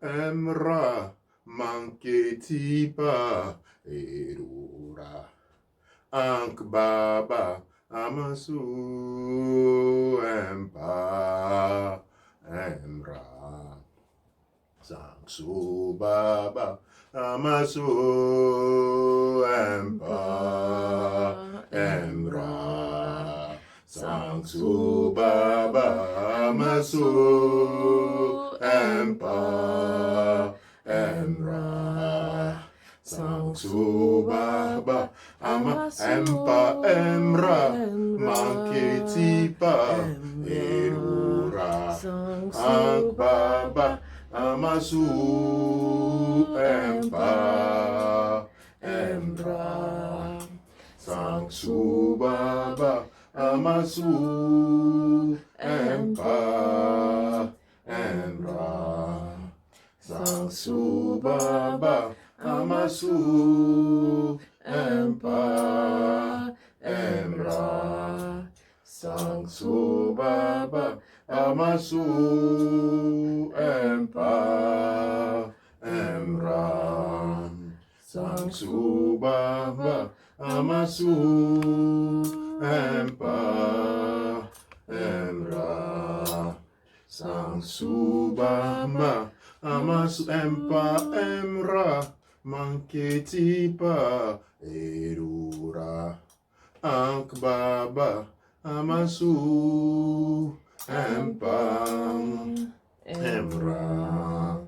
emra, manketi pa, erura. Ank baba, amasu empa, emra. Sangsu baba, amasu empa, emra. Sangsu baba, amasu empa, emra. Sangsu baba, empa, emra, manketi pa, erura. Ank baba, amasu empa, emra. Sangsu baba, amasu empa, emra. Sangsu baba, amasu empa, emra. Sangsu baba, amasu empa, emra. Sangsu baba, amasu empa, emra. Sangsu baba, amasu empa, emra. Manketi pa, erura. Ank baba, amasu empa, emra.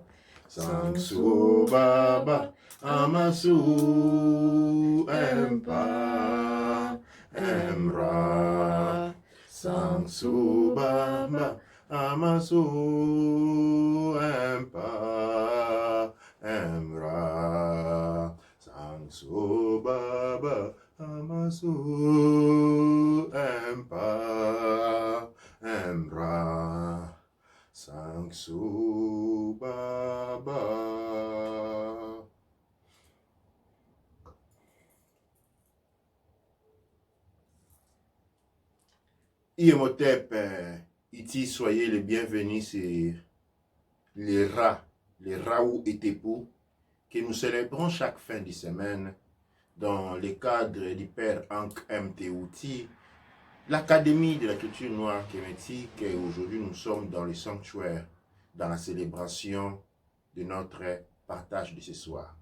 Sangsu baba, amasu empa, emra. Sangsu baba, amasu empa, emra. Sangsu baba, amasu empa, emra. Sangsu baba. Imhotep, Iti, soyez les bienvenus sur les Raou et Tepou, que nous célébrons chaque fin de semaine dans le cadre du Père Ankh M. Tewuti, l'Académie de la culture noire kémétique. Et aujourd'hui, nous sommes dans le sanctuaire, dans la célébration de notre partage de ce soir.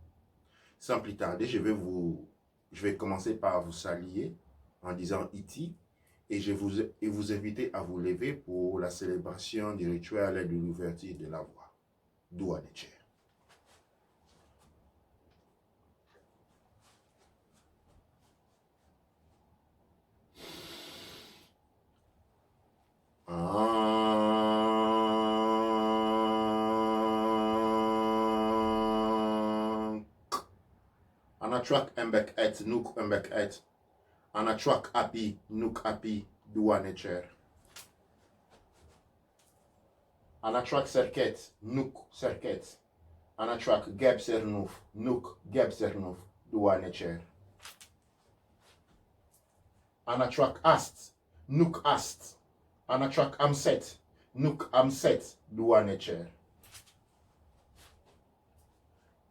Sans plus tarder, je vais commencer par vous saluer en disant Iti, et vous inviter à vous lever pour la célébration du rituel de l'ouverture de la voie. Doua Neche. Anatrak embek et, nuk embek et. Anatrak api, nuk api, Doua Neche. Anatrak serket, nuk serket. Anatrak geb sernouf, nuk geb sernouf, Doua Neche. Anatrak ast, nuk ast. Anatrak amset, nuk amset, Doua Neche.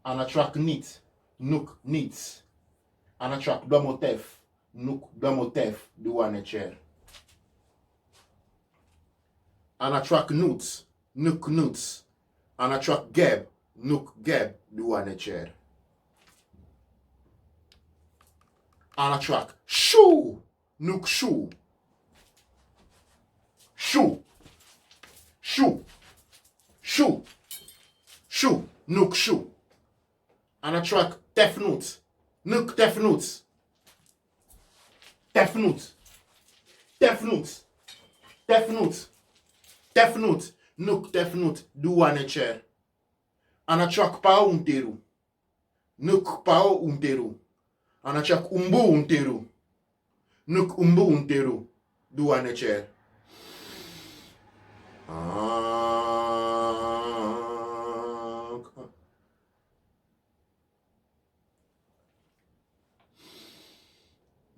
Anatrak nit, nuk nits. Anatrak domotef, nuk domotef, Doua Neche. Anatrak nuts, nuk nuts. Anatrak geb, nuk geb, Doua Neche. Anatrak shoo, nuk shoo. Shoo, shoo, shoo, shoo, nuk shoo. Anatrak tefnut, nuk tefnut. Tefnut, tefnut, tefnut, tefnut, nuk tefnut, Doua Neche. Anatrak pao unteru, nuk pao unteru. Anatrak umbu unteru, nuk umbu unteru, Doua Neche.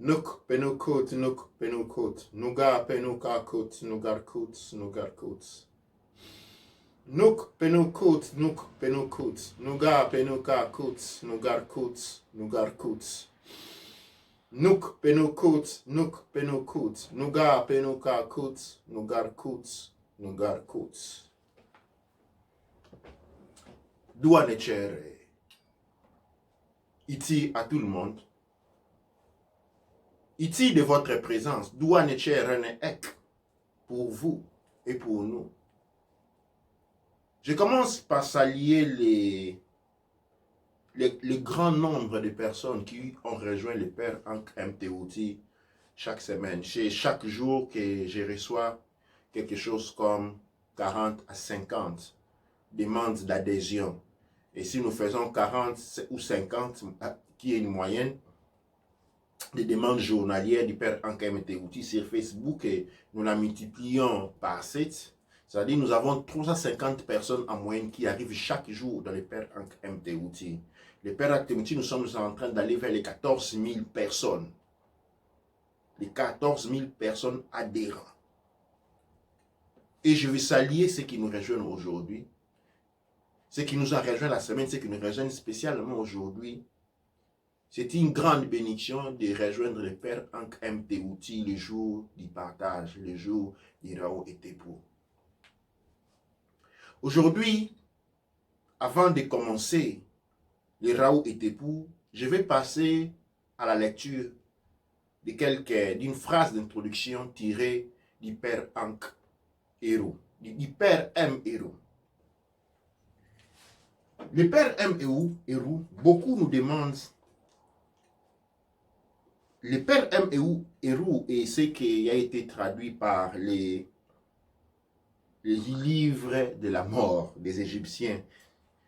Nuk penukut, nuk penukut. Nuga penuka kut, nugar kut, nugar kut. Nuk penukut, nuk penukut, nuga penuka kut, nugar kut, nugar kut. Nuk penukut, nuga penuka kut, nugar kut, nugar kut. Doua necere. Ici à tout le monde. Ici de votre présence. Doua necere ne ek. Pour vous et pour nous. Je commence par saluer le grand nombre de personnes qui ont rejoint le Père Ankh MTOT chaque semaine. Chaque jour que je reçois quelque chose comme 40 à 50 demandes d'adhésion. Et si nous faisons 40 ou 50, qui est une moyenne, des demandes journalières du Père Ankh MTOT sur Facebook, et nous la multiplions par 7, c'est-à-dire nous avons 350 personnes en moyenne qui arrivent chaque jour dans le Père Ankh MTOT. Le Père Ankh MTOT, nous sommes en train d'aller vers les 14 000 personnes. Les 14 000 personnes adhérents. Et je veux saluer ceux qui nous rejoignent aujourd'hui. Ceux qui nous ont rejoints la semaine, ceux qui nous rejoignent spécialement aujourd'hui. C'est une grande bénédiction de rejoindre le Père Ankh MTOT le jour du partage, le jour du Rao et Tepou. Aujourd'hui, avant de commencer le Rao et Tepou, je vais passer à la lecture d'une phrase d'introduction tirée du Père Ankh Héros, du Père M. Héros. Le Père M. Héros, beaucoup nous demandent. Le Père M. Héros est ce qui a été traduit par les livres de la mort des Égyptiens.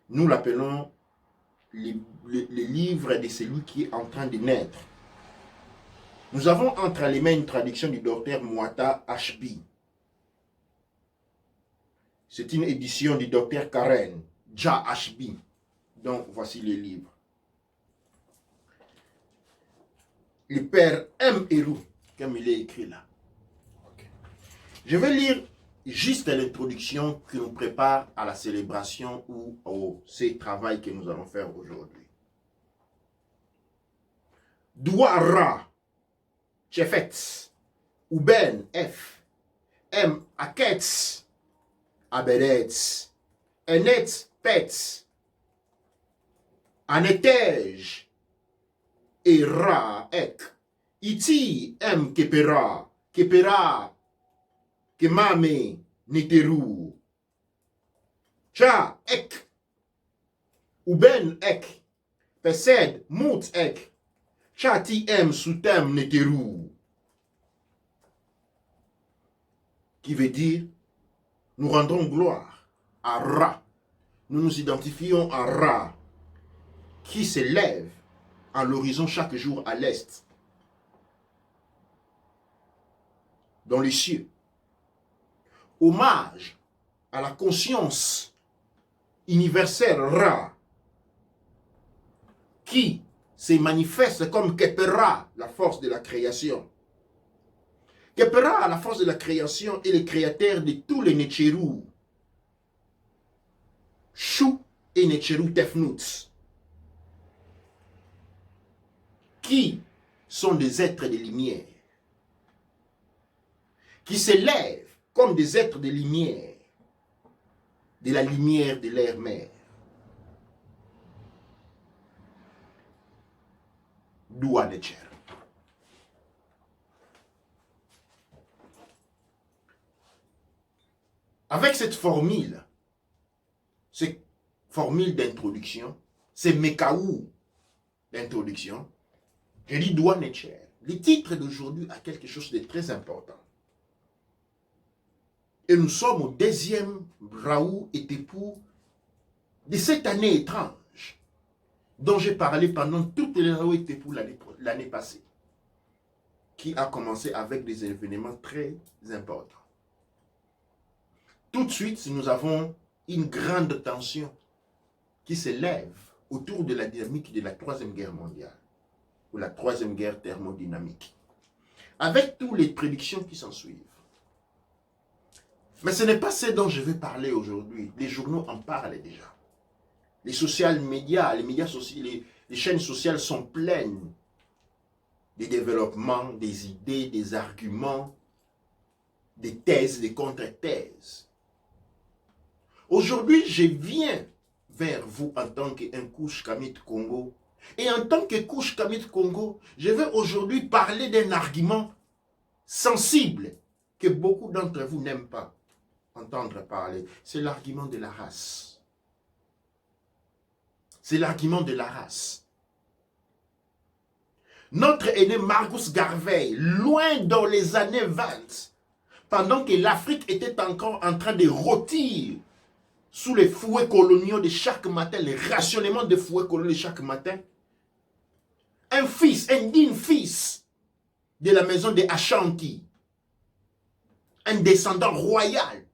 Nous l'appelons le livre de celui qui est en train de naître. Nous avons entre les mains une traduction du docteur Mouata Ashby. C'est une édition du docteur Karen Jah Ashby. Donc voici le livre. Le Père M. Héros, comme il est écrit là. Okay. Je vais lire juste l'introduction qui nous prépare à la célébration ou au travail que nous allons faire aujourd'hui. Douara, Chefet, Uben, F, M, Akets, Abedets, Enet, Pets, Anetej, Era, Ek, Iti, M, Kepera, Kepera, Kemame, Neteru, Cha, Ek, Uben, Ek, Pesed, Mout, Ek, Chati, M, Soutem, Neteru. Qui veut dire, nous rendons gloire à Ra. Nous nous identifions à Ra, qui se lève à l'horizon chaque jour à l'est, dans les cieux. Hommage à la conscience universelle Ra, qui se manifeste comme Kepera, la force de la création. Kepera, la force de la création, est le créateur de tous les Netcherou. Chou et Netcherou Tefnut, qui sont des êtres de lumière, qui s'élèvent comme des êtres de lumière, de la lumière de l'air mère. Doua Netcher. Avec cette formule d'introduction, ces mécaou d'introduction, je dis Doua Netcher. Le titre d'aujourd'hui a quelque chose de très important. Et nous sommes au deuxième Rao et Tepou de cette année étrange dont j'ai parlé pendant toutes les Rao et Tepou l'année passée, qui a commencé avec des événements très importants. Tout de suite, nous avons une grande tension qui s'élève autour de la dynamique de la Troisième Guerre mondiale, ou la Troisième Guerre thermodynamique, avec toutes les prédictions qui s'en suivent. Mais ce n'est pas ce dont je vais parler aujourd'hui. Les journaux en parlent déjà. Les social médias, les médias sociaux, les chaînes sociales sont pleines des développements, des idées, des arguments, des thèses, des contre-thèses. Aujourd'hui, je viens vers vous en tant qu'un Kush Kamit Congo. Et en tant que Kush Kamit Congo, je vais aujourd'hui parler d'un argument sensible que beaucoup d'entre vous n'aiment pas entendre parler. C'est l'argument de la race. C'est l'argument de la race. Notre aîné Marcus Garvey, loin dans les années 20, pendant que l'Afrique était encore en train de rôtir sous les fouets coloniaux de chaque matin, les rationnements des fouets coloniaux de chaque matin, un fils, un digne fils de la maison de Ashanti, un descendant royal,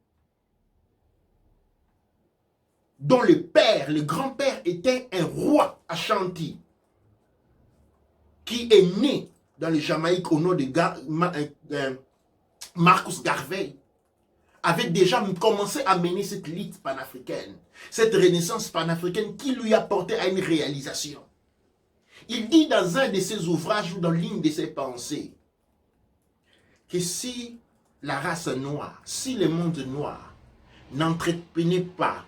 dont le père, le grand-père était un roi Ashanti, qui est né dans le Jamaïque au nom de Marcus Garvey, avait déjà commencé à mener cette lutte panafricaine, cette renaissance panafricaine qui lui a porté à une réalisation. Il dit dans un de ses ouvrages ou dans l'une de ses pensées que si la race noire, si le monde noir n'entreprenait pas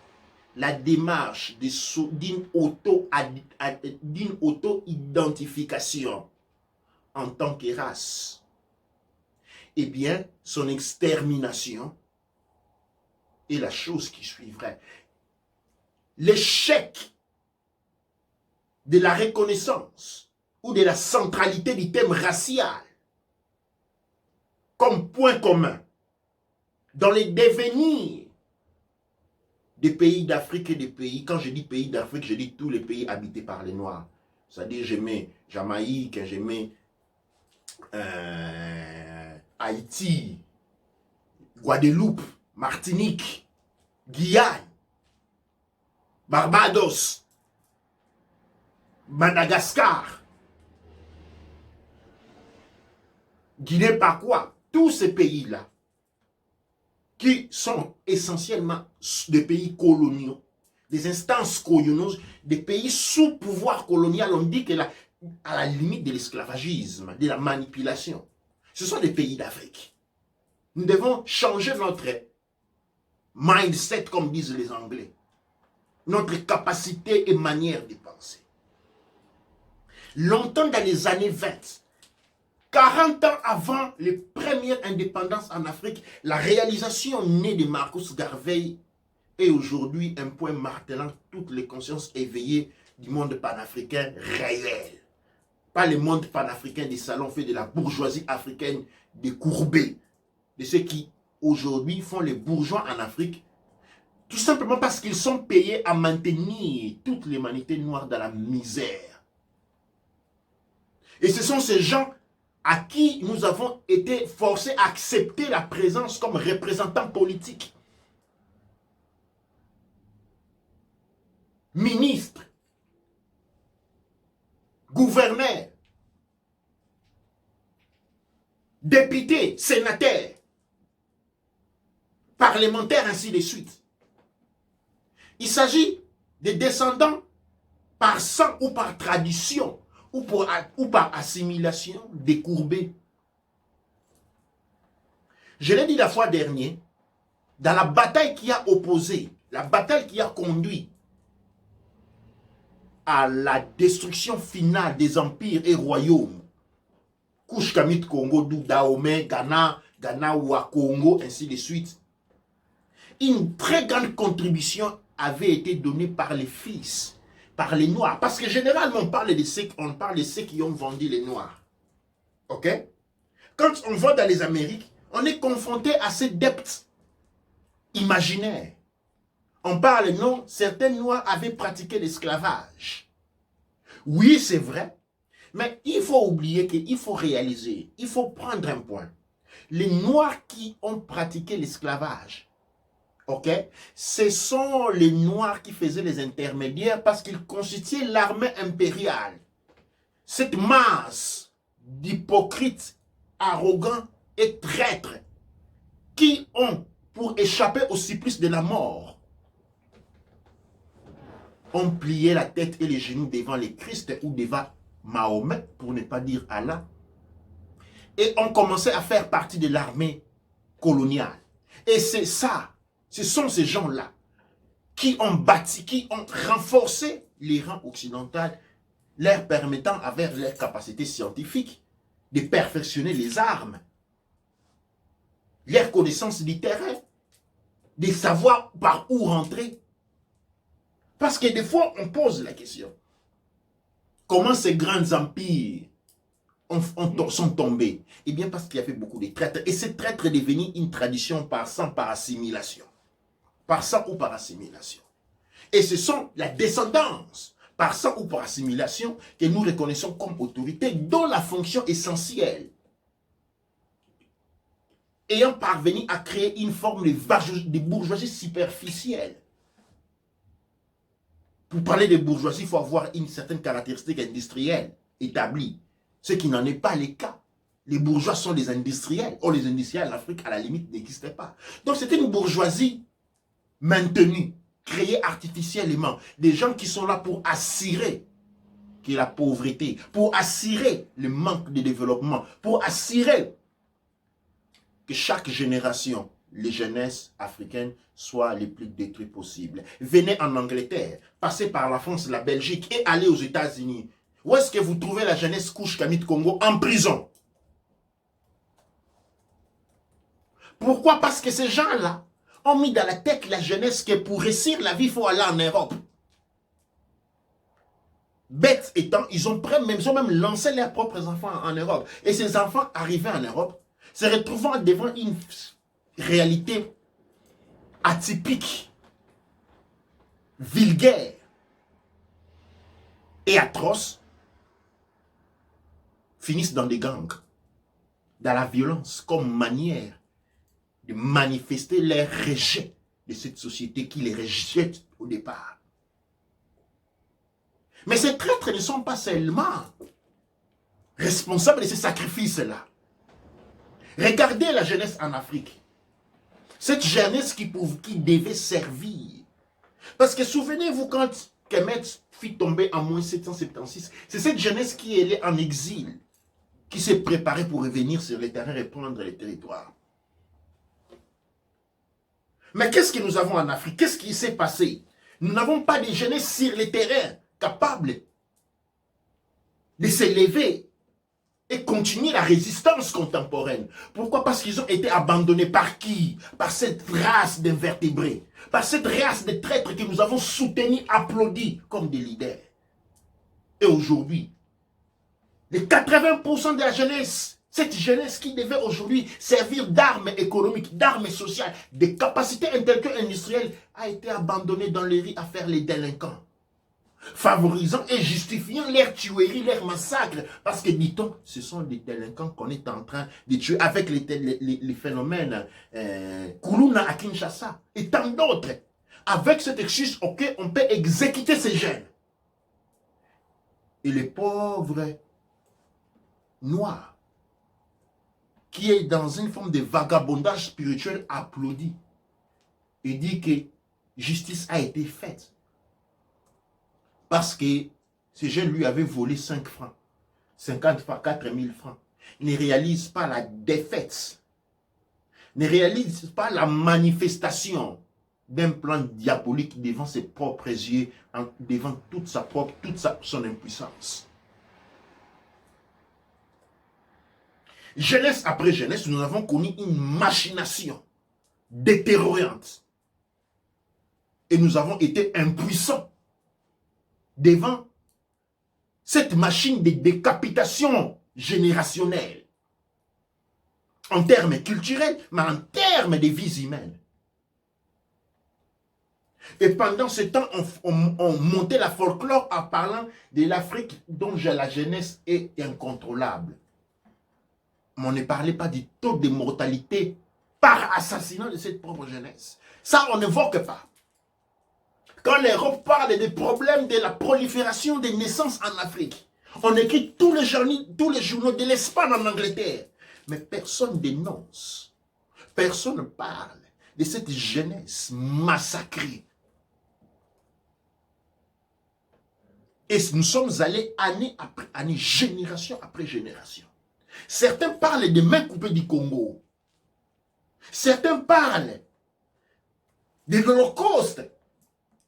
la démarche d'une auto-identification en tant que race, eh bien, son extermination est la chose qui suivrait. L'échec de la reconnaissance ou de la centralité du thème racial comme point commun dans les devenirs des pays d'Afrique et des pays, quand je dis pays d'Afrique, je dis tous les pays habités par les Noirs. C'est-à-dire, je mets Jamaïque, je mets Haïti, Guadeloupe, Martinique, Guyane, Barbados, Madagascar, Guinée-Pakwa, tous ces pays-là, qui sont essentiellement des pays coloniaux, des instances coloniales, des pays sous pouvoir colonial, on dit que à la limite de l'esclavagisme, de la manipulation. Ce sont des pays d'Afrique. Nous devons changer notre mindset, comme disent les Anglais, notre capacité et manière de penser. Longtemps dans les années 20, 40 ans avant les premières indépendances en Afrique, la réalisation née de Marcus Garvey est aujourd'hui un point martelant toutes les consciences éveillées du monde panafricain réel. Pas le monde panafricain des salons faits de la bourgeoisie africaine décourbée, de ceux qui aujourd'hui font les bourgeois en Afrique, tout simplement parce qu'ils sont payés à maintenir toute l'humanité noire dans la misère. Et ce sont ces gens à qui nous avons été forcés à accepter la présence comme représentants politiques, ministres, gouverneurs, députés, sénateurs, parlementaires, ainsi de suite. Il s'agit des descendants par sang ou par tradition ou par assimilation décourbée. Je l'ai dit la fois dernière, dans la bataille qui a opposé, la bataille qui a conduit à la destruction finale des empires et royaumes, Kush Kamit Congo, Dahomey, Ghana, Ghana, Congo, ainsi de suite, une très grande contribution avait été donnée par les fils, par les Noirs. Parce que généralement, on parle de ceux qui ont vendu les Noirs. Ok? Quand on va dans les Amériques, on est confronté à ces dettes imaginaires. On parle, non, certains Noirs avaient pratiqué l'esclavage. Oui, c'est vrai. Mais il faut oublier qu'il faut réaliser, il faut prendre un point. Les Noirs qui ont pratiqué l'esclavage, ok, ce sont les Noirs qui faisaient les intermédiaires parce qu'ils constituaient l'armée impériale. Cette masse d'hypocrites, arrogants et traîtres qui ont pour échapper au supplice de la mort, ont plié la tête et les genoux devant les Christ ou devant Mahomet, pour ne pas dire Allah, et ont commencé à faire partie de l'armée coloniale. Et c'est ça, ce sont ces gens-là qui ont bâti, qui ont renforcé les rangs occidentaux, leur permettant, avec leurs capacités scientifiques, de perfectionner les armes, leurs connaissances du terrain, de savoir par où rentrer. Parce que des fois, on pose la question. Comment ces grands empires sont tombés? Eh bien, parce qu'il y avait beaucoup de traîtres. Et ces traîtres est devenu une tradition passant par assimilation. Par sang ou par assimilation. Et ce sont la descendance, par sang ou par assimilation, que nous reconnaissons comme autorité, dont la fonction essentielle, ayant parvenu à créer une forme de bourgeoisie superficielle. Pour parler de bourgeoisie, il faut avoir une certaine caractéristique industrielle établie, ce qui n'en est pas le cas. Les bourgeois sont des industriels. Or, les industriels en Afrique, à la limite, n'existaient pas. Donc, c'était une bourgeoisie maintenue, créée artificiellement. Des gens qui sont là pour assurer que la pauvreté, pour assurer le manque de développement, pour assurer que chaque génération, les jeunesses africaines, soient les plus détruites possibles. Venez en Angleterre, passez par la France, la Belgique et allez aux États-Unis. Où est-ce que vous trouvez la jeunesse couche Kamit Congo? En prison. Pourquoi? Parce que ces gens-là ont mis dans la tête la jeunesse que pour réussir la vie, il faut aller en Europe. Bêtes étant, ils ont même lancé leurs propres enfants en Europe. Et ces enfants arrivés en Europe, se retrouvant devant une réalité atypique, vulgaire et atroce, finissent dans des gangs, dans la violence, comme manière de manifester leur rejet de cette société qui les rejette au départ. Mais ces traîtres ne sont pas seulement responsables de ces sacrifices-là. Regardez la jeunesse en Afrique. Cette jeunesse qui devait servir. Parce que souvenez-vous quand Kemet fit tomber en 1776, c'est cette jeunesse qui est en exil, qui s'est préparée pour revenir sur les terrains et prendre les territoires. Mais qu'est-ce que nous avons en Afrique? Qu'est-ce qui s'est passé? Nous n'avons pas de jeunesse sur les terrains capables de s'élever et continuer la résistance contemporaine. Pourquoi? Parce qu'ils ont été abandonnés par qui? Par cette race d'invertébrés, par cette race de traîtres que nous avons soutenus, applaudis comme des leaders. Et aujourd'hui, les 80% de la jeunesse, cette jeunesse qui devait aujourd'hui servir d'armes économiques, d'armes sociales, de capacités intellectuelles industrielles, a été abandonnée dans les rues à faire les délinquants, favorisant et justifiant leurs tueries, leurs massacres. Parce que, dit-on, ce sont des délinquants qu'on est en train de tuer avec les phénomènes Kuluna à Kinshasa et tant d'autres. Avec cette excuse, ok, on peut exécuter ces jeunes. Et les pauvres noirs, qui est dans une forme de vagabondage spirituel, applaudit et dit que justice a été faite. Parce que ce jeune lui avait volé 5 francs, 50 francs, 4000 francs. Il ne réalise pas la défaite, ne réalise pas la manifestation d'un plan diabolique devant ses propres yeux, devant toute son impuissance. Jeunesse après jeunesse, nous avons connu une machination détériorante. Et nous avons été impuissants devant cette machine de décapitation générationnelle. En termes culturels, mais en termes de vies humaines. Et pendant ce temps, on montait la folklore en parlant de l'Afrique dont la jeunesse est incontrôlable. Mais on ne parlait pas du taux de mortalité par assassinat de cette propre jeunesse. Ça, on n'évoque pas. Quand l'Europe parle des problèmes de la prolifération des naissances en Afrique, on écrit tous les journaux de l'Espagne en Angleterre. Mais personne dénonce. Personne ne parle de cette jeunesse massacrée. Et nous sommes allés année après année, génération après génération. Certains parlent des mains coupées du Congo. Certains parlent de l'Holocauste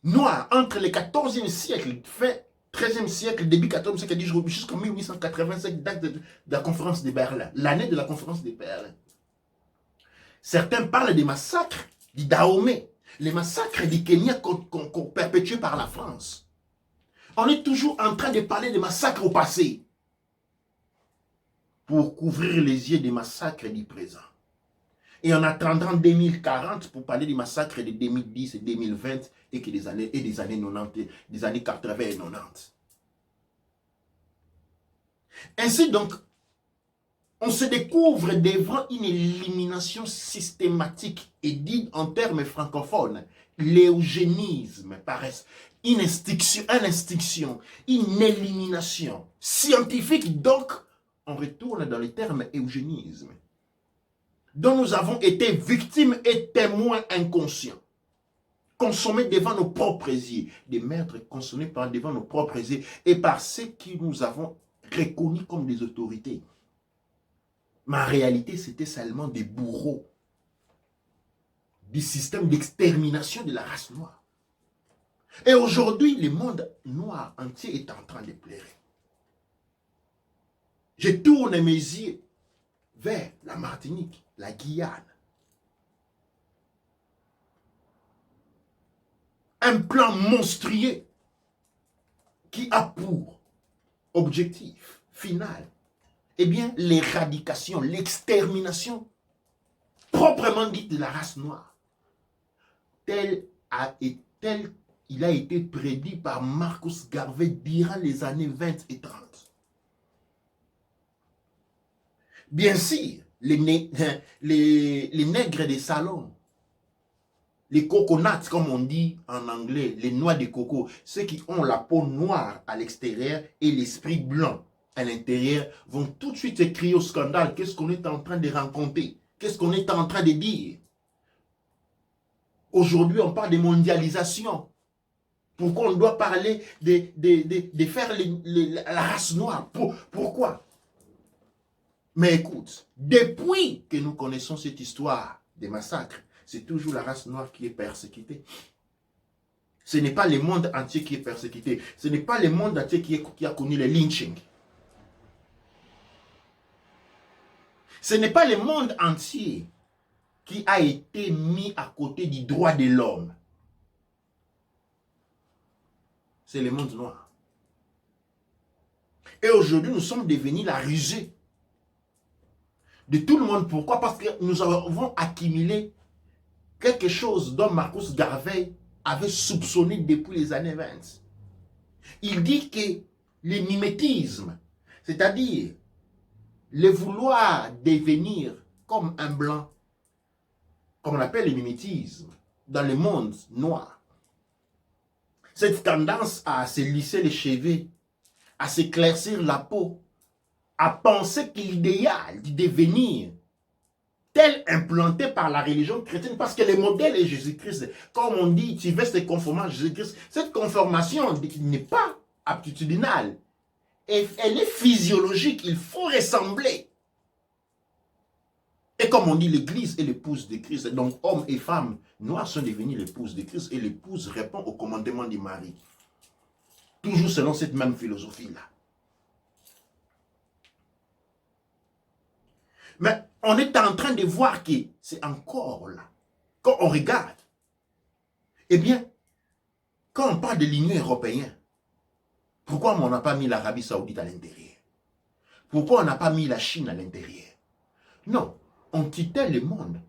noir entre le 14e siècle, fin 13e siècle, début 14e siècle, jusqu'en 1885, date de la conférence de Berlin, l'année de la conférence de Berlin. Certains parlent des massacres du Dahomey, les massacres du Kenya perpétués par la France. On est toujours en train de parler des massacres au passé pour couvrir les yeux des massacres du présent. Et en attendant 2040 pour parler des massacres de 2010 et 2020 et des années 90, des années 80 et 90. Ainsi donc, on se découvre devant une élimination systématique et dite en termes francophones, l'eugénisme paraît une extinction, une élimination scientifique. Donc, on retourne dans les termes eugénisme, dont nous avons été victimes et témoins inconscients, consommés devant nos propres yeux, des maîtres consommés devant nos propres yeux et par ceux qui nous avons reconnus comme des autorités. Mais en réalité, c'était seulement des bourreaux du système d'extermination de la race noire. Et aujourd'hui, le monde noir entier est en train de pleurer. Je tourne mes yeux vers la Martinique, la Guyane. Un plan monstrueux qui a pour objectif final, eh bien, l'éradication, l'extermination proprement dite de la race noire. Tel il a été prédit par Marcus Garvey durant les années 20 et 30. Bien sûr, les nègres des salons, les coconuts, comme on dit en anglais, les noix de coco, ceux qui ont la peau noire à l'extérieur et l'esprit blanc à l'intérieur, vont tout de suite crier au scandale. Qu'est-ce qu'on est en train de raconter? Qu'est-ce qu'on est en train de dire? Aujourd'hui, on parle de mondialisation. Pourquoi on doit parler de faire la race noire? Pourquoi? Mais écoute, depuis que nous connaissons cette histoire des massacres, c'est toujours la race noire qui est persécutée. Ce n'est pas le monde entier qui est persécuté. Ce n'est pas le monde entier qui a connu le lynching. Ce n'est pas le monde entier qui a été mis à côté du droit de l'homme. C'est le monde noir. Et aujourd'hui, nous sommes devenus la risée de tout le monde. Pourquoi? Parce que nous avons accumulé quelque chose dont Marcus Garvey avait soupçonné depuis les années 20. Il dit que le mimétisme, c'est-à-dire le vouloir devenir comme un blanc, comme on appelle le mimétisme, dans le monde noir, cette tendance à se lisser les cheveux, à s'éclaircir la peau, à penser que l'idéal du devenir tel implanté par la religion chrétienne, parce que le modèle est Jésus-Christ. Comme on dit, tu veux se conformer à Jésus-Christ. Cette conformation n'est pas aptitudinale. Elle est physiologique, il faut ressembler. Et comme on dit, l'Église est l'épouse de Christ. Donc, hommes et femmes noirs sont devenus l'épouse de Christ. Et l'épouse répond au commandement du mari. Toujours selon cette même philosophie-là. Mais on est en train de voir que c'est encore là. Quand on regarde, eh bien, quand on parle de l'Union européenne, pourquoi on n'a pas mis l'Arabie Saoudite à l'intérieur? Pourquoi on n'a pas mis la Chine à l'intérieur? Non, on quittait le monde.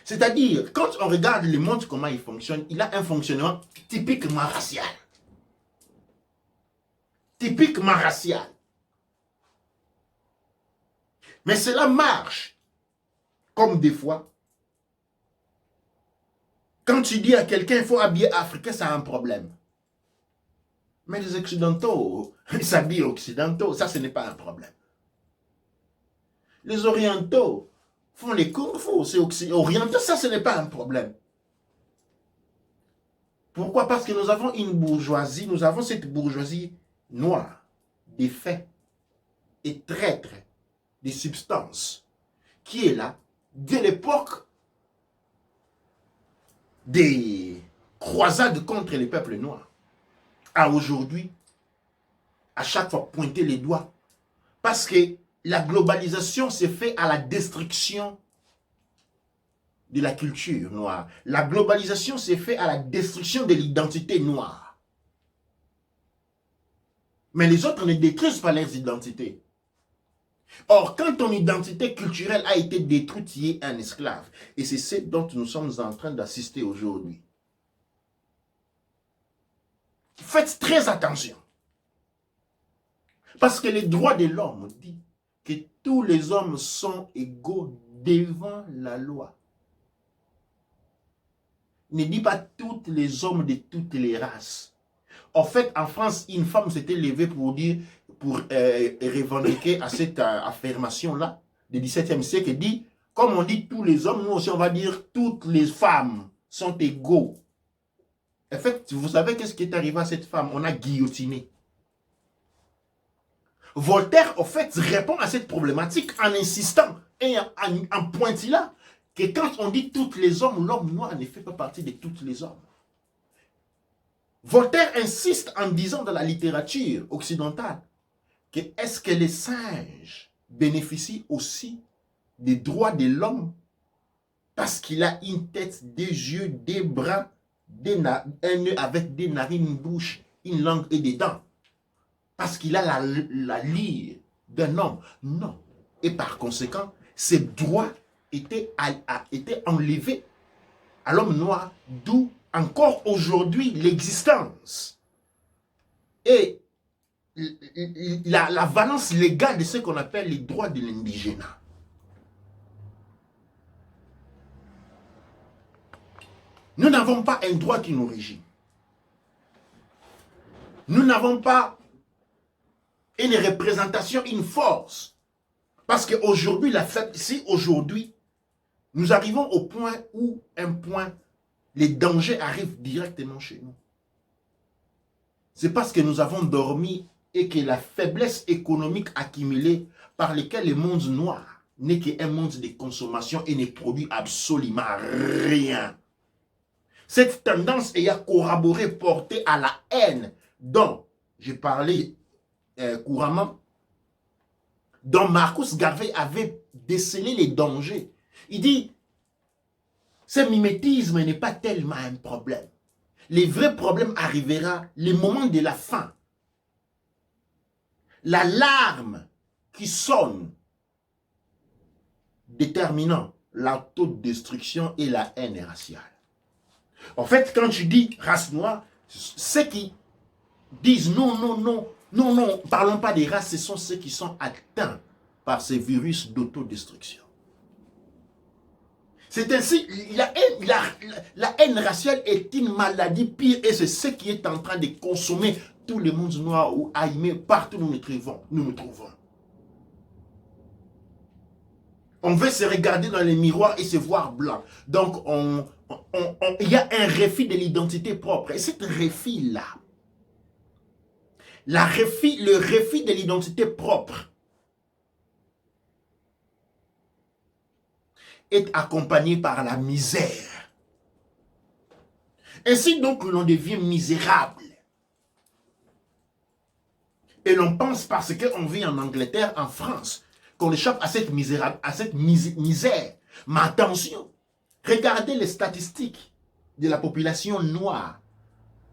C'est-à-dire, quand on regarde le monde, comment il fonctionne, il a un fonctionnement typiquement racial. Typiquement racial. Mais cela marche. Comme des fois, quand tu dis à quelqu'un, il faut habiller africain, ça a un problème. Mais les occidentaux, ils s'habillent occidentaux, ça ce n'est pas un problème. Les orientaux, font les kung-fu, c'est oriental, ça ce n'est pas un problème. Pourquoi? Parce que nous avons une bourgeoisie, nous avons cette bourgeoisie noire, des faits et traîtres, des substances, qui est là dès l'époque des croisades contre les peuples noirs. À aujourd'hui, à chaque fois pointer les doigts. Parce que la globalisation s'est faite à la destruction de la culture noire. La globalisation s'est faite à la destruction de l'identité noire. Mais les autres ne détruisent pas leurs identités. Or, quand ton identité culturelle a été détruite, tu es un esclave. Et c'est ce dont nous sommes en train d'assister aujourd'hui. Faites très attention. Parce que les droits de l'homme disent que tous les hommes sont égaux devant la loi. Ne dit pas tous les hommes de toutes les races. En fait, en France, une femme s'était levée pour dire, pour revendiquer à cette affirmation-là du XVIIe siècle, et dit, comme on dit tous les hommes, nous aussi on va dire toutes les femmes sont égaux. En fait, vous savez qu'est-ce qui est arrivé à cette femme? On a guillotiné. Voltaire, en fait, répond à cette problématique en insistant et en pointillant que quand on dit tous les hommes, l'homme noir ne fait pas partie de tous les hommes. Voltaire insiste en disant dans la littérature occidentale que est-ce que les singes bénéficient aussi des droits de l'homme parce qu'il a une tête, des yeux, des bras, un nez avec des narines, une bouche, une langue et des dents. Parce qu'il a la lyre d'un homme. Non. Et par conséquent, ces droits étaient enlevés à l'homme noir, d'où encore aujourd'hui l'existence et la valence légale de ce qu'on appelle les droits de l'indigénat. Nous n'avons pas un droit qui nous régit. Nous n'avons pas une représentation, une force. Parce qu'aujourd'hui, si aujourd'hui, nous arrivons au point où les dangers arrivent directement chez nous. C'est parce que nous avons dormi et que la faiblesse économique accumulée par laquelle le monde noir n'est qu'un monde de consommation et ne produit absolument rien. Cette tendance ayant corroboré, porté à la haine dont j'ai parlé couramment, dont Marcus Garvey avait décelé les dangers. Il dit, ce mimétisme n'est pas tellement un problème. Le vrai problème arrivera le moment de la fin. L'alarme qui sonne, déterminant l'autodestruction et la haine raciale. En fait, quand tu dis race noire, ceux qui disent non, non, non, non, non, parlons pas des races, ce sont ceux qui sont atteints par ces virus d'autodestruction. C'est ainsi, la haine raciale est une maladie pire et c'est ce qui est en train de consommer tout le monde noir ou haïmé partout où nous nous trouvons. On veut se regarder dans les miroirs et se voir blanc. Donc, il y a un refus de l'identité propre. Et cette refus-là, le refus de l'identité propre est accompagné par la misère. Ainsi donc, l'on devient misérable. Et l'on pense parce qu'on vit en Angleterre, en France, qu'on échappe à cette misère. Mais attention, regardez les statistiques de la population noire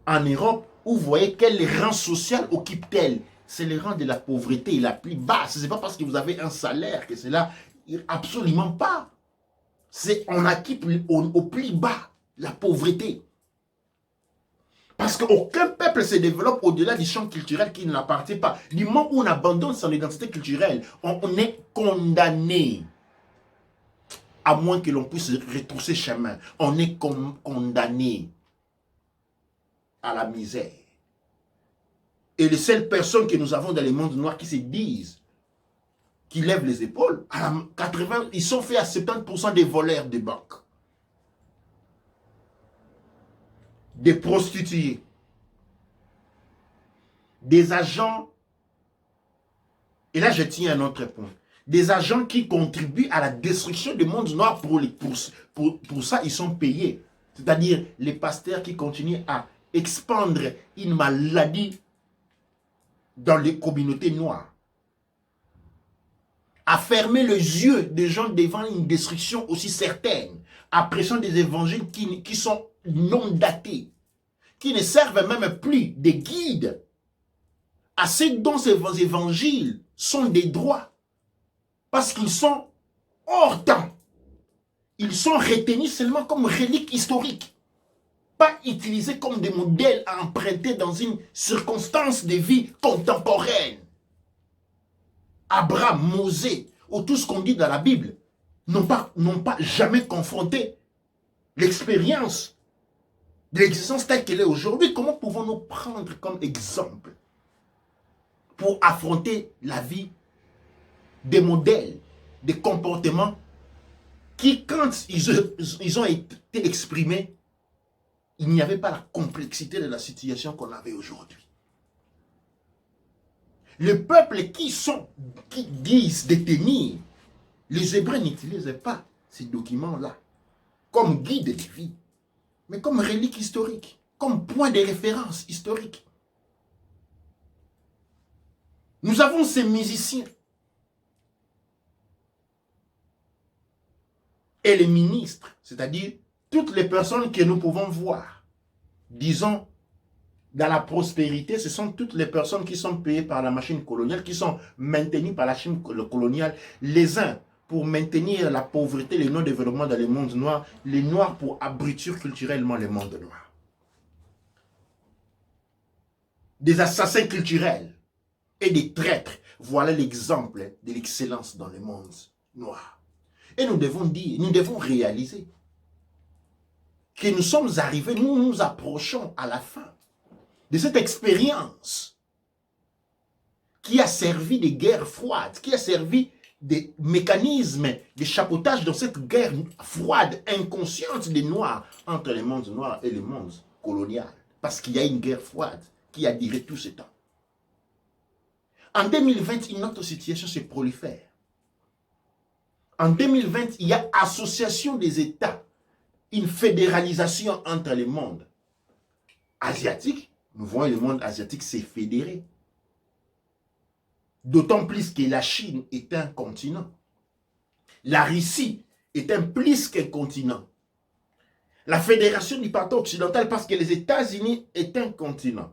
en Europe, où vous voyez quel rang social occupe-t-elle. C'est le rang de la pauvreté la plus basse. Ce n'est pas parce que vous avez un salaire que c'est là. Absolument pas. On occupe au plus bas la pauvreté. Parce qu'aucun peuple se développe au-delà du champ culturel qui ne l'appartient pas. Du moment où on abandonne son identité culturelle, on est condamné. À moins que l'on puisse retrousser chemin. On est condamné à la misère. Et les seules personnes que nous avons dans le monde noir qui se disent qui lèvent les épaules. À 80, ils sont faits à 70% des voleurs des banques. Des prostituées. Des agents. Et là, je tiens à un autre point. Des agents qui contribuent à la destruction du monde noir. Pour ça, ils sont payés. C'est-à-dire les pasteurs qui continuent à expandre une maladie dans les communautés noires. À fermer les yeux des gens devant une destruction aussi certaine. À pression des évangiles qui sont non datés. Qui ne servent même plus de guides à ceux dont ces évangiles sont des droits. Parce qu'ils sont hors temps. Ils sont retenus seulement comme reliques historiques. Pas utilisés comme des modèles à emprunter dans une circonstance de vie contemporaine. Abraham, Mosée, ou tout ce qu'on dit dans la Bible, n'ont pas jamais confronté l'expérience de l'existence telle qu'elle est aujourd'hui. Comment pouvons-nous prendre comme exemple pour affronter la vie des modèles, des comportements qui, quand ils ont été exprimés, il n'y avait pas la complexité de la situation qu'on avait aujourd'hui. Le peuple qui disent détenir, les Hébreux n'utilisent pas ces documents-là comme guide de vie, mais comme relique historique, comme point de référence historique. Nous avons ces musiciens et les ministres, c'est-à-dire toutes les personnes que nous pouvons voir, disons, dans la prospérité, ce sont toutes les personnes qui sont payées par la machine coloniale, qui sont maintenues par la machine coloniale, les uns pour maintenir la pauvreté, le non-développement dans le monde noir, les noirs pour abrutir culturellement le monde noir. Des assassins culturels et des traîtres, voilà l'exemple de l'excellence dans le monde noir. Et nous devons dire, nous devons réaliser que nous sommes arrivés, nous nous approchons à la fin de cette expérience qui a servi de guerre froide, qui a servi des mécanismes de chapeautage dans cette guerre froide, inconsciente des Noirs, entre le monde noir et le monde colonial. Parce qu'il y a une guerre froide qui a duré tout ce temps. En 2020, une autre situation se prolifère. En 2020, il y a association des États, une fédéralisation entre les mondes asiatiques. Nous voyons le monde asiatique s'est fédéré. D'autant plus que la Chine est un continent. La Russie est un plus qu'un continent. La fédération du parti occidental parce que les États-Unis est un continent.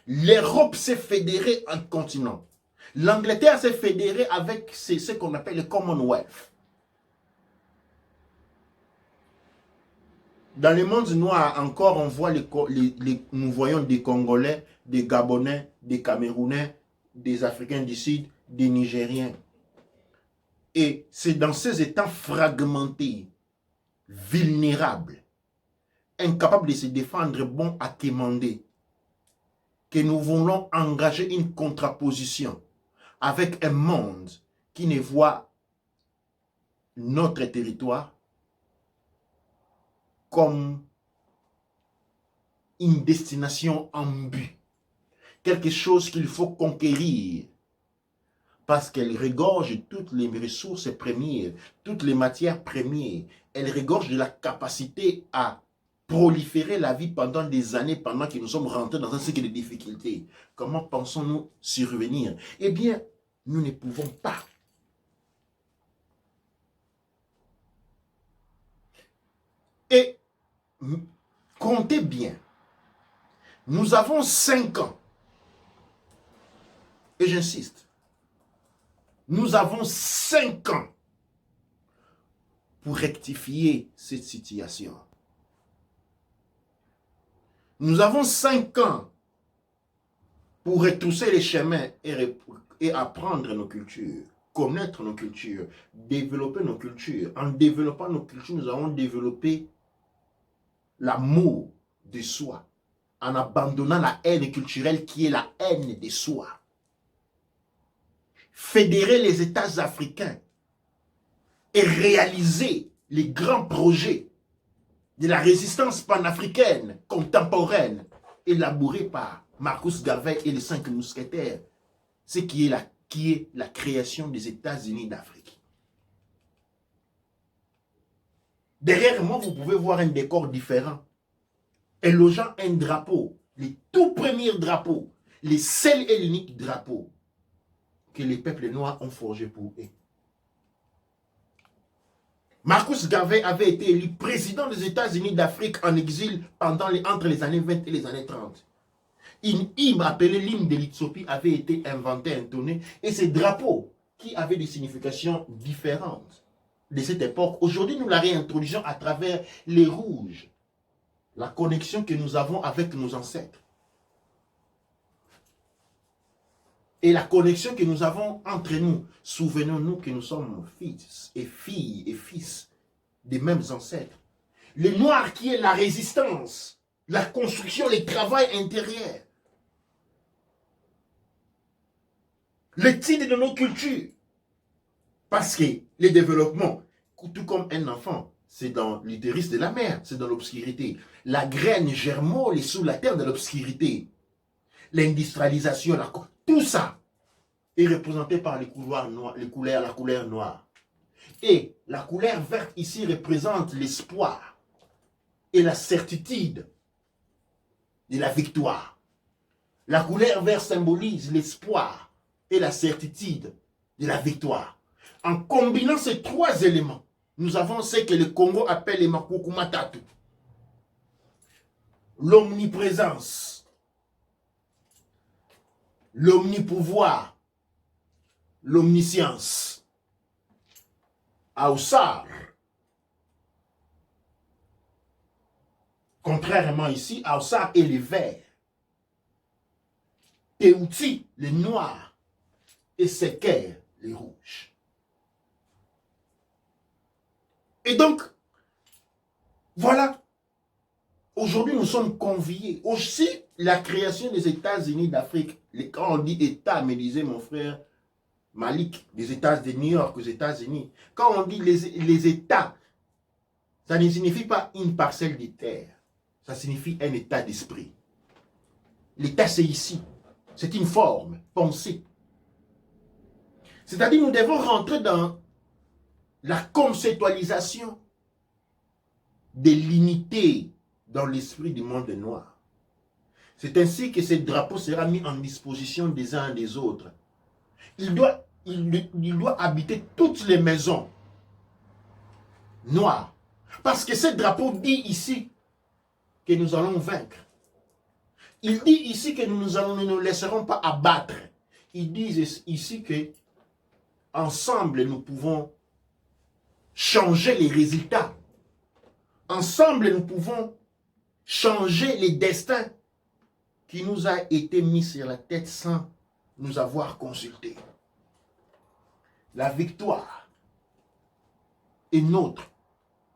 L'Europe s'est fédérée en continent. L'Angleterre s'est fédérée avec ce qu'on appelle le Commonwealth. Dans le monde noir, encore, on voit nous voyons des Congolais, des Gabonais, des Camerounais, des Africains du Sud, des Nigériens. Et c'est dans ces États fragmentés, vulnérables, incapables de se défendre, bon à quémander, que nous voulons engager une contraposition avec un monde qui ne voit notre territoire comme une destination en but. Quelque chose qu'il faut conquérir parce qu'elle regorge toutes les ressources premières, toutes les matières premières. Elle regorge de la capacité à proliférer la vie pendant des années, pendant que nous sommes rentrés dans un cycle de difficultés. Comment pensons-nous survenir? Eh bien, nous ne pouvons pas. Et comptez bien, nous avons 5 ans. Et j'insiste, nous avons 5 ans pour rectifier cette situation. Nous avons 5 ans pour retrousser les chemins et apprendre nos cultures, connaître nos cultures, développer nos cultures. En développant nos cultures, nous avons développé l'amour de soi, en abandonnant la haine culturelle qui est la haine de soi. fédérer les États africains et réaliser les grands projets de la résistance panafricaine contemporaine élaborée par Marcus Garvey et les 5 mousquetaires, ce qui est la création des États-Unis d'Afrique. Derrière moi, vous pouvez voir un décor différent, élogeant un drapeau, les tout premiers drapeaux, les seuls et l'unique drapeau que les peuples noirs ont forgé pour eux. Marcus Garvey avait été élu président des États-Unis d'Afrique en exil entre les années 20 et les années 30. Une hymne appelée l'hymne de l'Éthiopie avait été inventé, intonné, et ces drapeaux qui avaient des significations différentes de cette époque, aujourd'hui nous la réintroduisons à travers les rouges, la connexion que nous avons avec nos ancêtres. Et la connexion que nous avons entre nous. Souvenons-nous que nous sommes fils et filles et fils des mêmes ancêtres. Le noir qui est la résistance, la construction, le travail intérieur. L'étude de nos cultures. Parce que le développement, tout comme un enfant, c'est dans l'utérus de la mère, c'est dans l'obscurité. La graine germole est sous la terre de l'obscurité. L'industrialisation, tout ça est représenté par les couleurs noires, la couleur noire. Et la couleur verte ici représente l'espoir et la certitude de la victoire. La couleur verte symbolise l'espoir et la certitude de la victoire. En combinant ces trois éléments, nous avons ce que le Congo appelle les Makuku Matatu. L'omniprésence, l'omnipouvoir, l'omniscience. Aoussar. Contrairement ici, Aoussar est les verts. Teouti, les noirs. Et Seker, les rouges. Et donc, voilà. Aujourd'hui, nous sommes conviés. Aussi, la création des États-Unis d'Afrique. Quand on dit État, me disait mon frère Malik, des États de New York aux États-Unis. Quand on dit les États, ça ne signifie pas une parcelle de terre. Ça signifie un état d'esprit. L'État, c'est ici. C'est une forme, pensée. C'est-à-dire, nous devons rentrer dans la conceptualisation de l'unité dans l'esprit du monde noir. C'est ainsi que ce drapeau sera mis en disposition des uns et des autres. Il doit habiter toutes les maisons noires. Parce que ce drapeau dit ici que nous allons vaincre. Il dit ici que nous ne nous laisserons pas abattre. Il dit ici que ensemble nous pouvons changer les résultats. Ensemble nous pouvons changer les destins qui nous a été mis sur la tête sans nous avoir consultés. La victoire est nôtre.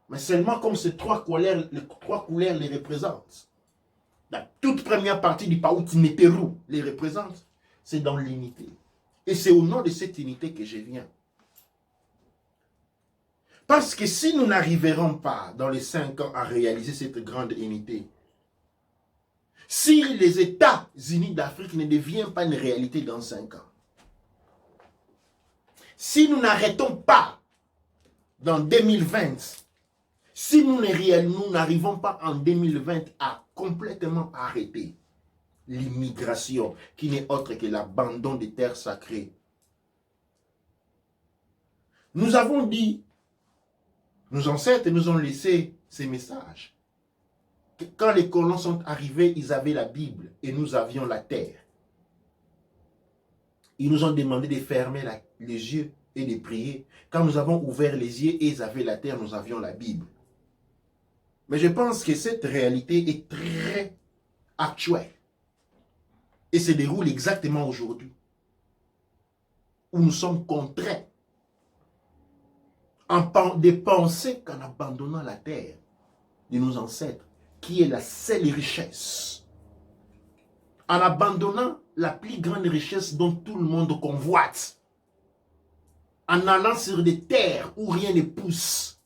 Mais seulement comme ces trois couleurs les représentent. La toute première partie du Paouti Néterou les représente. C'est dans l'unité. Et c'est au nom de cette unité que je viens. Parce que si nous n'arriverons pas dans les 5 ans à réaliser cette grande unité, si les États-Unis d'Afrique ne deviennent pas une réalité dans 5 ans, si nous n'arrêtons pas dans 2020, si nous n'arrivons pas en 2020 à complètement arrêter l'immigration, qui n'est autre que l'abandon des terres sacrées, nous avons dit, nos ancêtres nous ont laissé ces messages. Quand les colons sont arrivés, ils avaient la Bible et nous avions la terre. Ils nous ont demandé de fermer les yeux et de prier. Quand nous avons ouvert les yeux et ils avaient la terre, nous avions la Bible. Mais je pense que cette réalité est très actuelle. Et se déroule exactement aujourd'hui. Où nous sommes contraints de penser qu'en abandonnant la terre de nos ancêtres, qui est la seule richesse, en abandonnant la plus grande richesse dont tout le monde convoite, en allant sur des terres où rien ne pousse,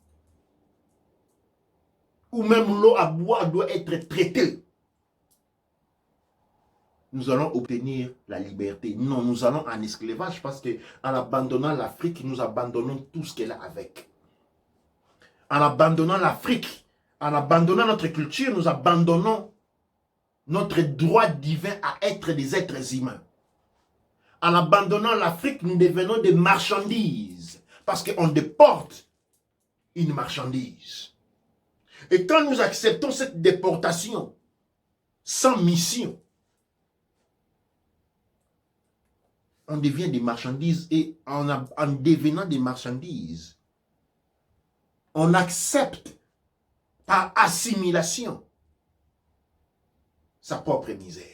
où même l'eau à boire doit être traitée, nous allons obtenir la liberté. Non, nous allons en esclavage parce qu'en abandonnant l'Afrique, nous abandonnons tout ce qu'elle a avec. En abandonnant l'Afrique, en abandonnant notre culture, nous abandonnons notre droit divin à être des êtres humains. En abandonnant l'Afrique, nous devenons des marchandises parce qu'on déporte une marchandise. Et quand nous acceptons cette déportation sans mission, on devient des marchandises et en devenant des marchandises, on accepte par assimilation sa propre misère.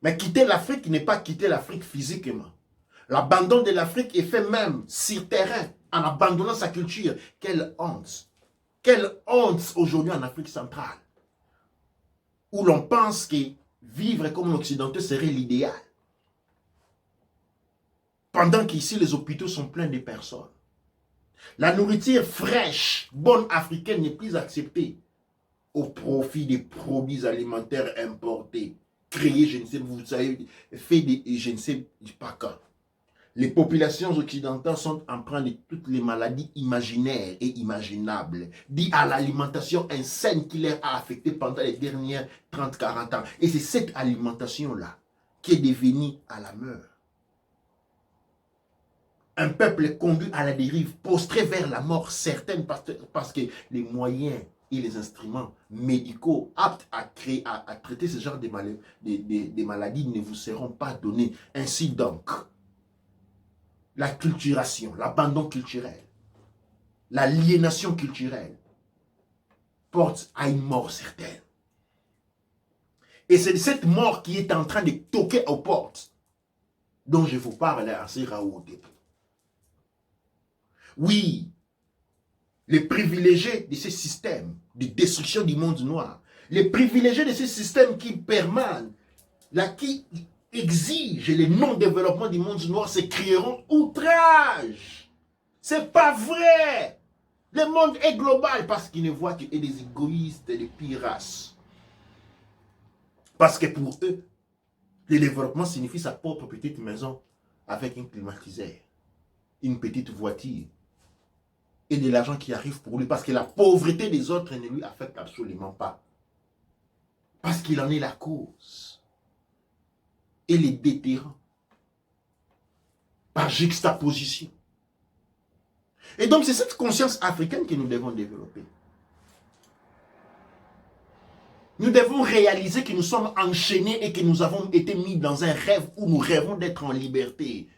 Mais quitter l'Afrique n'est pas quitter l'Afrique physiquement. L'abandon de l'Afrique est fait même sur terrain, en abandonnant sa culture. Quelle honte! Quelle honte aujourd'hui en Afrique centrale, où l'on pense que vivre comme un Occidental serait l'idéal. Pendant qu'ici, les hôpitaux sont pleins de personnes. La nourriture fraîche, bonne africaine n'est plus acceptée au profit des produits alimentaires importés, créés, je ne sais, vous savez, faits de, je ne sais pas quand. Les populations occidentales sont empreintes de toutes les maladies imaginaires et imaginables, dues à l'alimentation insaine qui les a affectées pendant les dernières 30-40 ans. Et c'est cette alimentation-là qui est devenue à la mort. Un peuple conduit à la dérive, postré vers la mort certaine parce que les moyens et les instruments médicaux aptes à traiter ce genre de maladies ne vous seront pas donnés. Ainsi donc, l'acculturation, l'abandon culturel, l'aliénation culturelle porte à une mort certaine. Et c'est cette mort qui est en train de toquer aux portes dont je vous parle à Raoult au début. Oui, les privilégiés de ce système de destruction du monde noir, les privilégiés de ce système qui permanent, qui exigent le non-développement du monde noir, se crieront outrage. C'est pas vrai. Le monde est global parce qu'ils ne voient que des égoïstes et des pires races. Parce que pour eux, le développement signifie sa propre petite maison avec un climatiseur, une petite voiture et de l'argent qui arrive pour lui parce que la pauvreté des autres ne lui affecte absolument pas. Parce qu'il en est la cause. Et les déterrant par juxtaposition. Et donc c'est cette conscience africaine que nous devons développer. Nous devons réaliser que nous sommes enchaînés et que nous avons été mis dans un rêve où nous rêvons d'être en liberté.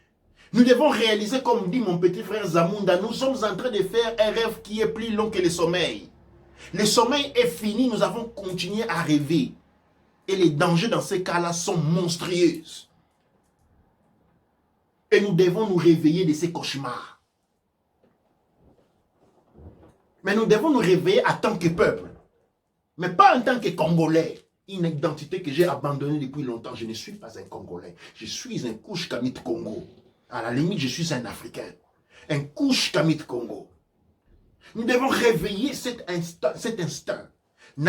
Nous devons réaliser, comme dit mon petit frère Zamunda, nous sommes en train de faire un rêve qui est plus long que le sommeil. Le sommeil est fini, nous avons continué à rêver. Et les dangers dans ces cas-là sont monstrueux. Et nous devons nous réveiller de ces cauchemars. Mais nous devons nous réveiller en tant que peuple. Mais pas en tant que Congolais. Une identité que j'ai abandonnée depuis longtemps. Je ne suis pas un Congolais. Je suis un Kush Kamit Congo. À la limite, je suis un Africain. Un Kush Kamit Congo. Nous devons réveiller cet instinct. Nous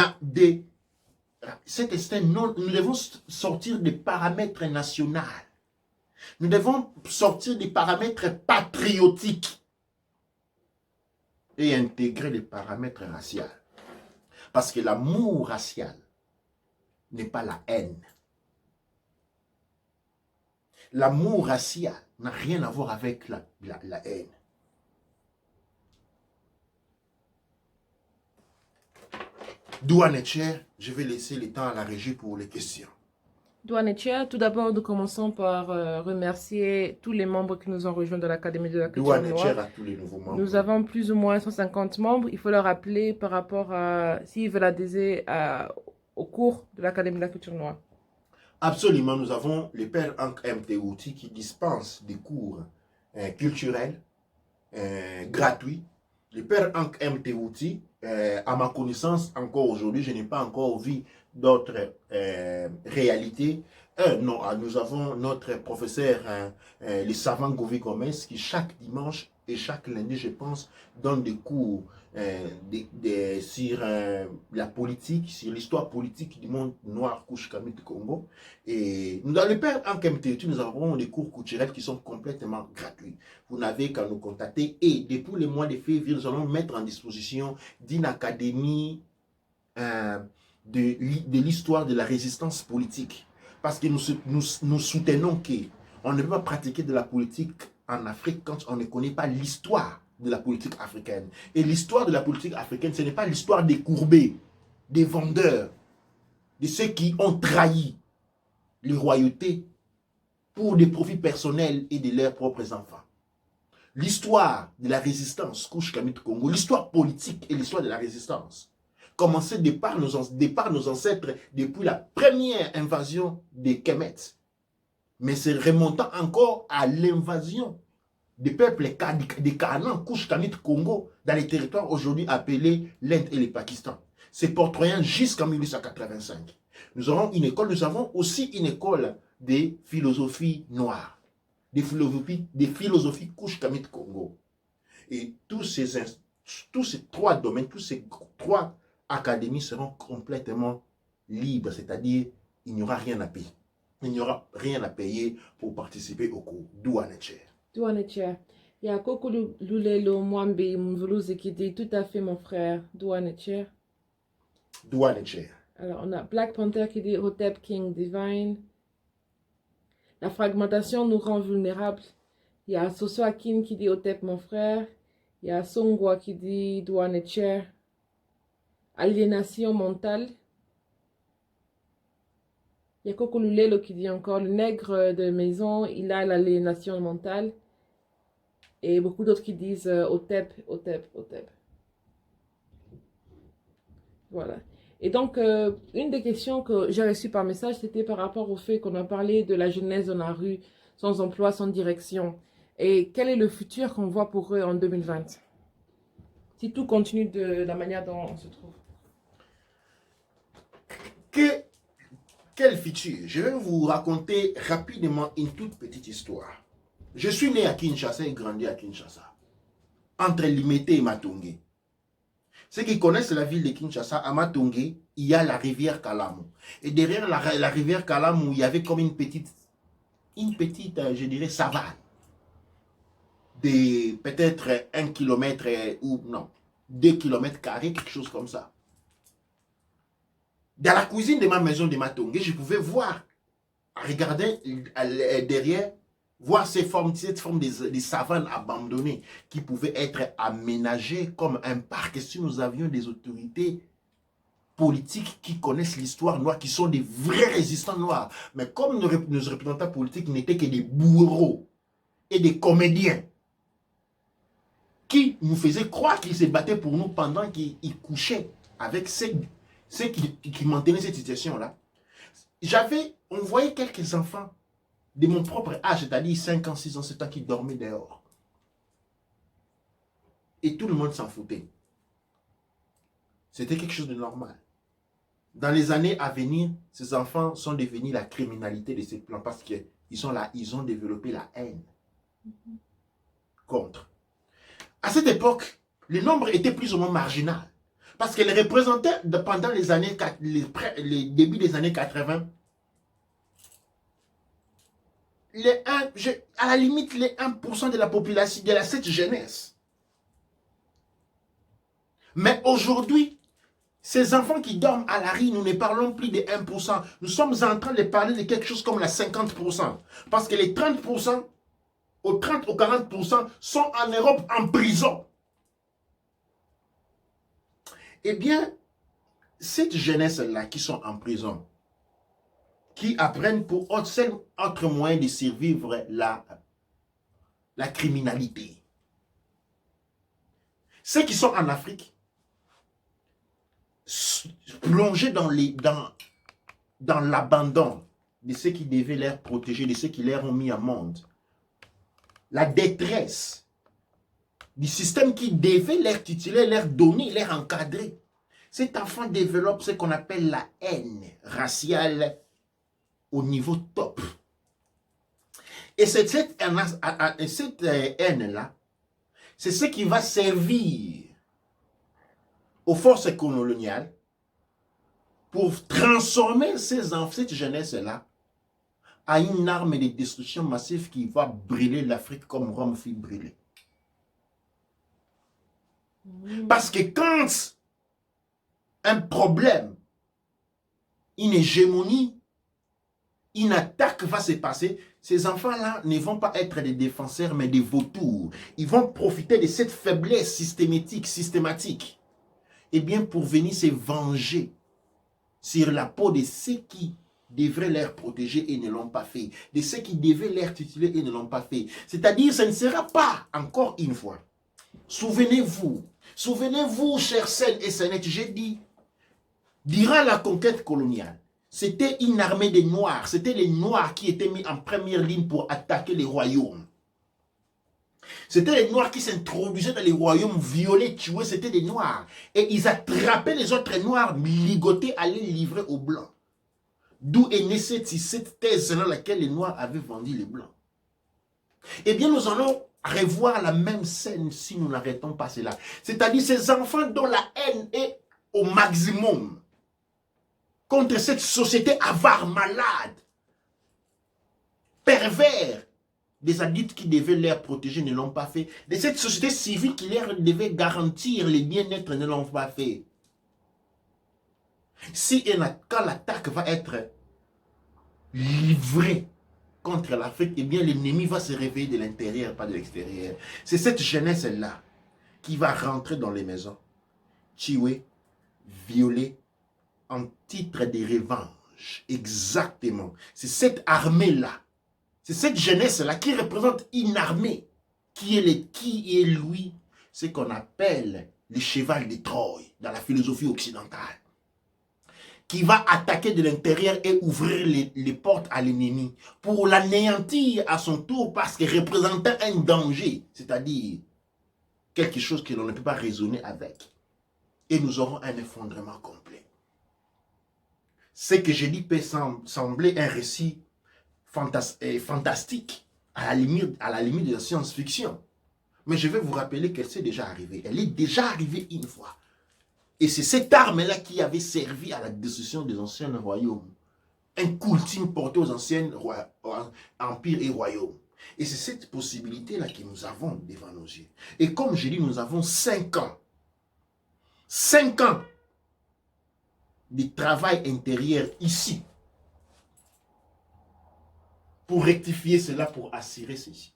devons sortir des paramètres nationaux. Nous devons sortir des paramètres patriotiques et intégrer les paramètres raciaux. Parce que l'amour racial n'est pas la haine. L'amour racial n'a rien à voir avec la haine. Douane Cher, je vais laisser le temps à la régie pour les questions. Douane Cher, tout d'abord, nous commençons par remercier tous les membres qui nous ont rejoints dans l'Académie de la Culture Douane Noire. Cher à tous les nouveaux membres. Nous avons plus ou moins 150 membres. Il faut leur rappeler par rapport à s'ils veulent adhérer au cours de l'Académie de la Culture Noire. Absolument, nous avons le père Hank Mtouti qui dispense des cours culturels gratuits. Le père Hank Mtouti, à ma connaissance, encore aujourd'hui, je n'ai pas encore vu d'autres réalités Non, nous avons notre professeur, le savant Govi Gomez, qui chaque dimanche et chaque lundi, je pense, donne des cours sur la politique, sur l'histoire politique du monde noir couche Kamit du Congo. Et nous, dans le père en KMT, nous avons des cours culturels qui sont complètement gratuits. Vous n'avez qu'à nous contacter. Et depuis le mois de février, nous allons mettre en disposition d'une académie de l'histoire de la résistance politique. Parce que nous soutenons qu'on ne peut pas pratiquer de la politique en Afrique quand on ne connaît pas l'histoire de la politique africaine. Et l'histoire de la politique africaine, ce n'est pas l'histoire des courbés, des vendeurs, de ceux qui ont trahi les royautés pour des profits personnels et de leurs propres enfants. L'histoire de la résistance, Couche Kamit Congo, l'histoire politique et l'histoire de la résistance, commencé par nos ancêtres depuis la première invasion des Kemet. Mais c'est remontant encore à l'invasion des peuples des Canaan, Couche Kamit Congo, dans les territoires aujourd'hui appelés l'Inde et le Pakistan. C'est portroyant jusqu'en 1885. Nous avons une école, nous avons aussi une école de philosophie noire, des philosophies Couche Kamit Congo. Et tous ces trois domaines, tous ces trois académies seront complètement libres, c'est-à-dire il n'y aura rien à payer. Il n'y aura rien à payer pour participer au cours. Douanecher. Douanecher. Il y a Koko Lulelo Mwambe Mvuluzi qui dit tout à fait mon frère. Douanecher. Douanecher. Alors on a Black Panther qui dit Hotep King Divine. La fragmentation nous rend vulnérables. Il y a Soso Akin qui dit Hotep mon frère. Il y a Songwa qui dit Douanecher. Aliénation mentale. Il y a Kokolulelo qui dit encore le nègre de maison, il a l'aliénation mentale. Et beaucoup d'autres qui disent Hotep, Hotep, Hotep. Voilà. Et donc, une des questions que j'ai reçues par message, c'était par rapport au fait qu'on a parlé de la jeunesse dans la rue, sans emploi, sans direction. Et quel est le futur qu'on voit pour eux en 2020? Si tout continue de la manière dont on se trouve. Quel futur? Je vais vous raconter rapidement une toute petite histoire. Je suis né à Kinshasa et grandi à Kinshasa, entre Limete et Matungé. Ceux qui connaissent la ville de Kinshasa, à Matungé, il y a la rivière Kalamu. Et derrière la rivière Kalamu, il y avait comme une petite, je dirais, savane. De peut-être 1 kilomètre ou non, 2 kilomètres carrés, quelque chose comme ça. Dans la cuisine de ma maison de Matungé, je pouvais voir, regarder derrière, voir cette forme de savanes abandonnées qui pouvaient être aménagées comme un parc si nous avions des autorités politiques qui connaissent l'histoire noire, qui sont des vrais résistants noirs. Mais comme nos représentants politiques n'étaient que des bourreaux et des comédiens qui nous faisaient croire qu'ils se battaient pour nous pendant qu'ils couchaient avec ceux qui maintenaient cette situation-là. On voyait quelques enfants de mon propre âge, c'est-à-dire 5 ans, 6 ans, 7 ans, qui dormaient dehors. Et tout le monde s'en foutait. C'était quelque chose de normal. Dans les années à venir, ces enfants sont devenus la criminalité de ces plans parce qu'ils sont là, ils ont développé la haine contre. À cette époque, le nombre était plus ou moins marginal. Parce qu'elle représentait pendant les années, les débuts des années 80, à la limite, les 1% de la population, de cette jeunesse. Mais aujourd'hui, ces enfants qui dorment à la rue, nous ne parlons plus de 1%. Nous sommes en train de parler de quelque chose comme la 50%. Parce que les 30%, aux 30 ou 40% sont en Europe en prison. Eh bien, cette jeunesse-là qui sont en prison, qui apprennent pour autre moyen de survivre la criminalité. Ceux qui sont en Afrique, plongés dans l'abandon de ceux qui devaient les protéger, de ceux qui les ont mis à monde. La détresse du système qui devait leur tituler, leur donner, leur encadrer. Cet enfant développe ce qu'on appelle la haine raciale au niveau top. Et cette haine-là, c'est ce qui va servir aux forces coloniales pour transformer cette jeunesse-là à une arme de destruction massive qui va brûler l'Afrique comme Rome fut brûlée. Parce que quand un problème, une hégémonie, une attaque va se passer, ces enfants-là ne vont pas être des défenseurs, mais des vautours. Ils vont profiter de cette faiblesse systématique, et bien pour venir se venger sur la peau de ceux qui devraient les protéger et ne l'ont pas fait, de ceux qui devaient les tuteler et ne l'ont pas fait. C'est-à-dire, ce ne sera pas, encore une fois, souvenez-vous, chers Sen et Senettes, j'ai dit, durant la conquête coloniale, c'était une armée des Noirs, c'était les Noirs qui étaient mis en première ligne pour attaquer les royaumes. C'était les Noirs qui s'introduisaient dans les royaumes, violaient, tuaient, c'était des Noirs. Et ils attrapaient les autres Noirs, ligotés, à les livrer aux Blancs. D'où est née cette thèse dans laquelle les Noirs avaient vendu les Blancs. Eh bien, nous allons revoir la même scène si nous n'arrêtons pas cela. C'est-à-dire ces enfants dont la haine est au maximum contre cette société avare, malade, pervers, des adultes qui devaient les protéger ne l'ont pas fait, de cette société civile qui leur devait garantir le bien-être ne l'ont pas fait. Quand l'attaque va être livrée contre l'Afrique, eh bien l'ennemi va se réveiller de l'intérieur, pas de l'extérieur. C'est cette jeunesse-là qui va rentrer dans les maisons, tuer, violer, en titre de revanche. Exactement. C'est cette armée-là, c'est cette jeunesse-là qui représente une armée, qui est lui, ce qu'on appelle le cheval de Troie dans la philosophie occidentale, qui va attaquer de l'intérieur et ouvrir les portes à l'ennemi pour l'anéantir à son tour parce qu'il représentait un danger, c'est-à-dire quelque chose que l'on ne peut pas raisonner avec. Et nous aurons un effondrement complet. Ce que je dis peut sembler un récit fantastique, à la limite de la science-fiction. Mais je vais vous rappeler qu'elle s'est déjà arrivée. Elle est déjà arrivée une fois. Et c'est cette arme-là qui avait servi à la destruction des anciens royaumes. Un cultime porté aux anciens empires et royaumes. Et c'est cette possibilité-là que nous avons devant nos yeux. Et comme je dis, nous avons 5 ans. 5 ans de travail intérieur ici. Pour rectifier cela, pour assurer ceci.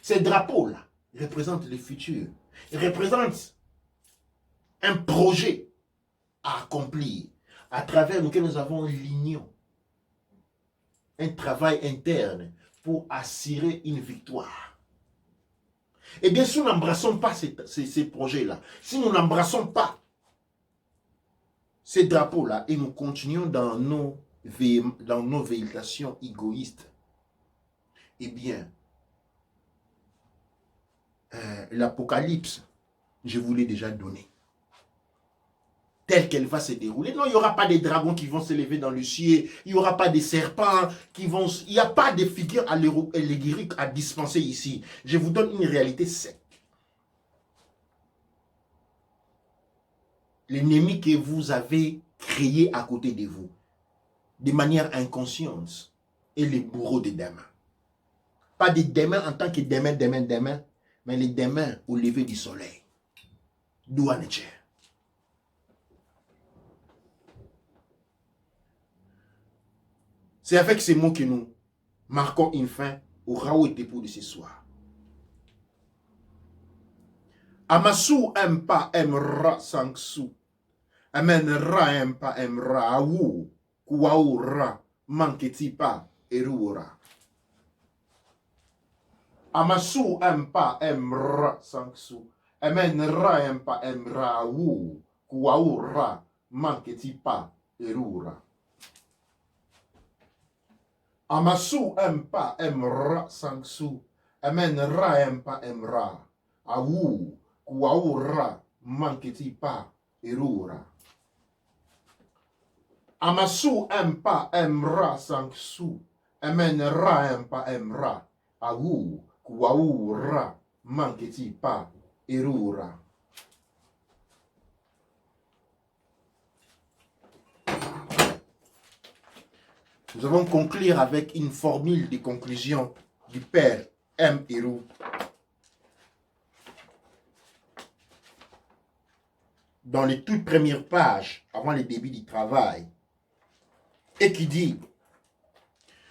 Ces drapeaux-là représentent le futur. Ils représentent un projet à accomplir à travers lequel nous avons l'union. Un travail interne pour assurer une victoire. Et bien, si nous n'embrassons pas ces projets-là, si nous n'embrassons pas ces drapeaux-là et nous continuons dans nos véhications égoïstes, eh bien, l'Apocalypse, je vous l'ai déjà donné, telle qu'elle va se dérouler. Non, il n'y aura pas des dragons qui vont s'élever dans le ciel, il n'y aura pas des serpents qui vont... Il n'y a pas de figures allégoriques à dispenser ici. Je vous donne une réalité sec. L'ennemi que vous avez créé à côté de vous, de manière inconsciente, est le bourreau de demain. Pas de demain en tant que demain, mais les demain au lever du soleil. D'où en est-il? C'est avec ces mots que nous marquons une fin au Raoult et Tepou de ce soir. Amasu empa emra sangsu. Amen ra empa emra awu. Kuaura manketi pa erura. Amasu empa emra sangsu. Amen ra empa emra awu. Kuaura manketi pa erura. Amasu empa emra sangsu. Amen ra empa emra. Awu kuaura manketi pa erura. Amasu empa emra sangsu. Emen ra empa emra. Aou, kuaou ra. Manketi pa erura. Nous allons conclure avec une formule de conclusion du père M. Hérou. Dans les toutes premières pages, avant le début du travail, et qui dit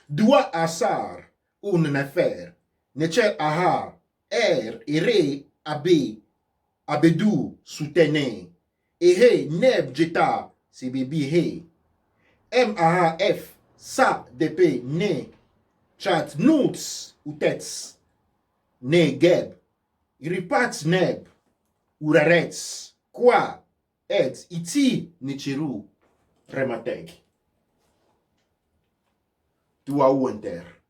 Doua asar ou nefer, necher ahar, ere, abedou, soutene, ehe, neb, jeta, se bebi he, f, sa, depe, ne, chat, nuts, ou tets, ne, geb, ripat, neb, urarets, quoi, et, iti, necheru, remateg. Doua ou enter.